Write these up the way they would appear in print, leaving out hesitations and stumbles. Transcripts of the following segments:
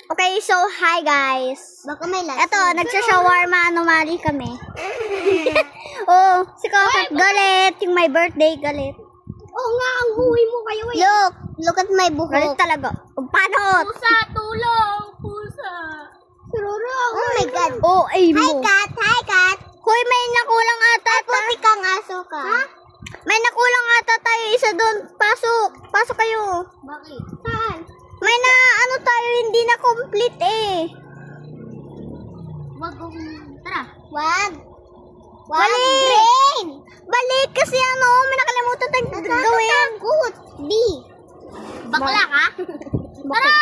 Okay, so hi guys. Baka may last. Eto, nagsashawarma anomaly kami. Oh, si Kakak galit. Yung my birthday galit. Oo nga, ang huwi mo kayo eh. Look at my buhok. Galit talaga. Panot. Pusa, tulong. Pusa. Sururo. Oh my God. Oh, ay mo. Hi, cat. Hi, cat. Hoy, may nakulang ata. Puti kang aso ka. Ha? May nakulang ata tayo. Isa doon. Pasok. Pasok kayo. Bakit? Saan? May na ano tayo. Hindi na complete eh. Tara. Wag. Balik. Brain. Balik kasi ano. May nakalimutan tayong gawin. Nakakatakot. D. Bakla ka? Tara!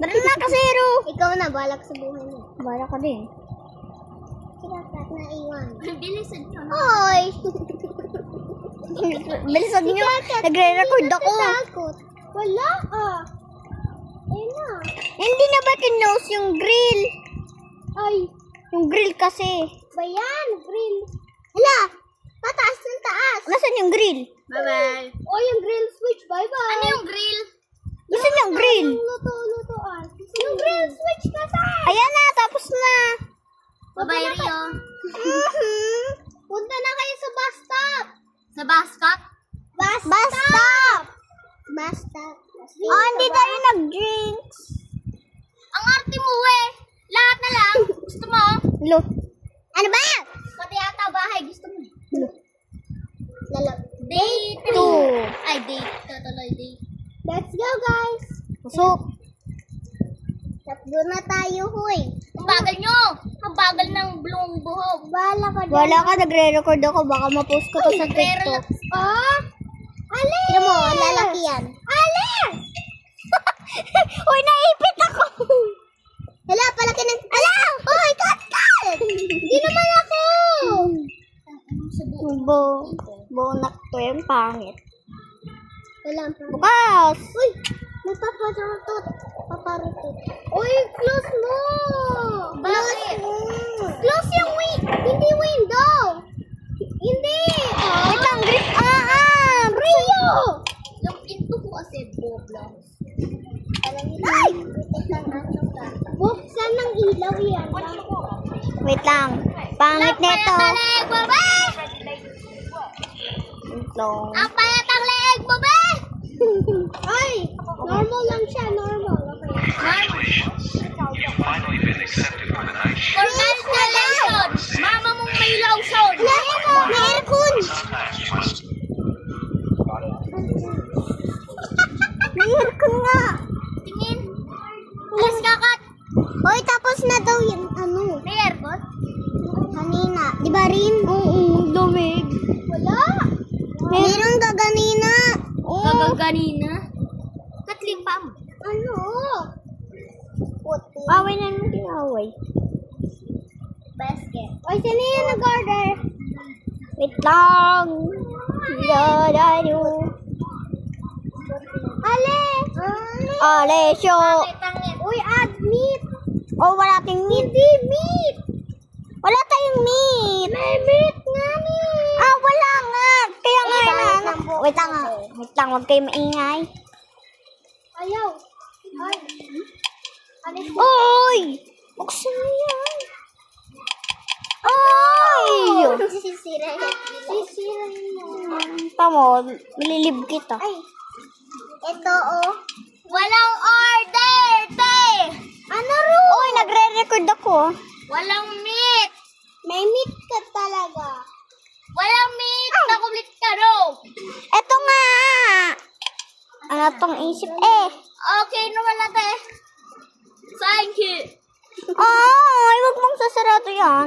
Dali na kasero. Ikaw na, balak sa buhay mo. Bala ka din. Kinakat na iwan. Bilisan nyo. Hoy. Bilisan nyo. Nagre-record ako. Takot. Wala ah. Ayun na. Hindi na ba kinose yung grill? Ay. Yung grill kasi. Bayan, grill. Hala! Pataas ng taas. Nasaan yung grill? Bye-bye. Oh, yung grill switch. Bye-bye. Ano yung grill? Nasaan yung grill? Luto-lutoan. Yung grill switch kasi. Ayan na, tapos na. Bye-bye, Rio. Punta na kayo sa bus stop. Sa bus stop? Bus stop. Bus stop. Oh, hindi tayo nag-drinks. Ang arte mo eh. Lahat na lang. Gusto mo? Lo. Ano ba? Pati ata bahay. Gusto mo? Lalo. Day 3. Ay, day. Tutuloy day. Let's go, guys. Pasok. Tatlo na tayo, hoy. Ang bagal nyo. Ang bagal ng blong buhok. Bala ka dyan. Wala ka, nagre-record ako. Baka ma-post ko to sa TikTok. Oh? Ali! Tira mo, lalaki yan. Ali! Uy, naipit ako. Hala, palaki ng... Hala! Hoy, cut! Hindi naman ako! Bonak to yung pangit. Wala pa. Bukas. Uy! Nagpaparutot. Paparutot. Uy, close mo! Bakit? Close yung hindi window! Hindi! Wait lang, grip. Rio! Yung pinto ko kasi boblang. Alam niyo, ay! Buksan ng ilaw yan. Wait lang. Pangit nito. Long. Ang payat ang leeg mo, ba? Ay! Normal lang siya, normal. Okay. You've finally been accepted for the night shift. Congratulations! Mama mong may lotion! May aircon! Sometimes you must May aircon nga. Tingin. Alas kakat. Hoy, tapos na daw yung ano. May aircon? Kanina. Di ba rin? Oo, lumig. Wala. Meron ka kanina. Kanina? Katling pa mo. Ano? Puti. Away na nung tinaway. Basket. Oy, sino yung nag-order? Wait lang. Da-da-do. Ale! Alesyo. Pangit. Uy, add meat. Oh, wala tayong meat. Hindi meat. Wala tayong meat. May meat nga meat. Ah, wala nga. Kaya nga Pangit na. ng buhok Wait lang. Wait lang, huwag kayo maingay. Ayaw. Ay. Alis mo. Oy! Buksan mo yan. Oy! Sisira yan. Sisira mo. Tamo, malilib kita. Ay. Ito oh. Walang order, te! Ano ro? Oy, nagre-record ako. Walang meat. May meat ka talaga. Walang meat. Nakulit ka ro. Eto nga. Ano tong isip eh? Okay na wala, te. Thank you. Ay, wag mong sasarado yan.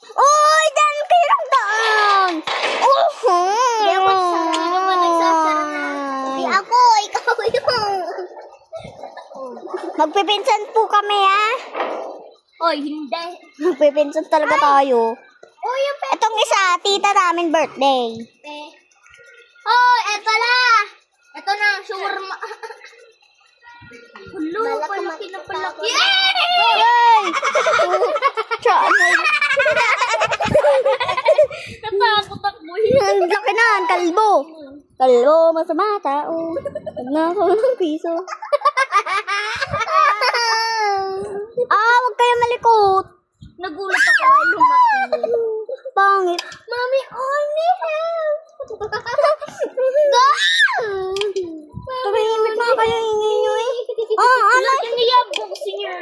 Uy, daan kayo ng daan. Hindi ako sasara naman nagsasara na. Hindi ako, ikaw yun. Magpipinsan po kami, ha? Oy, hindi. Magpipinsan talaga tayo. Oh, yung Etong isa, tita namin birthday. pepe. Oh, eto na. Eto na, shawarma. Hulo, palaki na palaki. Yay! Yay! Saan? Natakot ako. Ang laki na, ang kalbo. Kalbo, masama tao. Pag na ako ng piso. Wag kayo malikot. Nagulat ako ay lumaki. Pangit. Mami, only help! Go! Tumahimik na kayo, ingay nyo eh. Ano? Lagi niya boxing your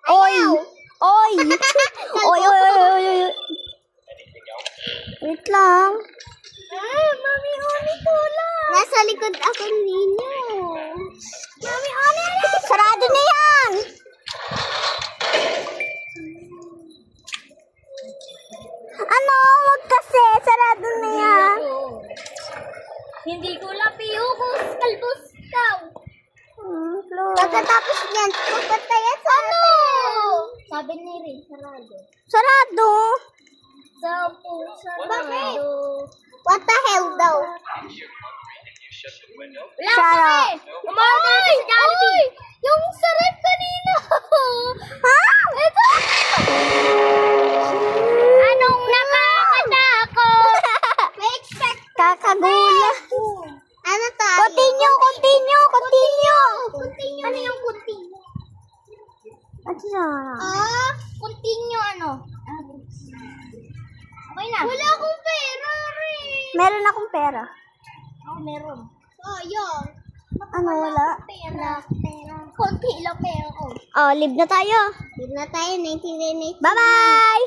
Oy! Oy! Oy, oy, oy, oy, oy. Wait lang. Mami, only tulad. Nasa likod ako ninyo. Mami, only Sarado na yan! Ano? Wag kasi. Sarado na yan. Hindi ko lapiyukos, kalbos daw. Close. Pagkatapos niyan, pupunta yan sa Sabi ni Rin, sarado. Sarado. Bakit? What the hell daw? Wala Shut pa up. eh. Umorder ka sa Jollibee. Yung sarap kanina. Ha? Ito. Anong nakakatakot? May expect. Kakagulat. Ano to? Continue, continue, continue. Ano yung continue? Ano na? Continue ano? Okay na. Wala akong pera rin. Meron akong pera. Meron. Yun. Ano, wala? Pera. Konti lang pera ko. Oh, live na tayo. Hindi na tayo, 1998. Bye-bye!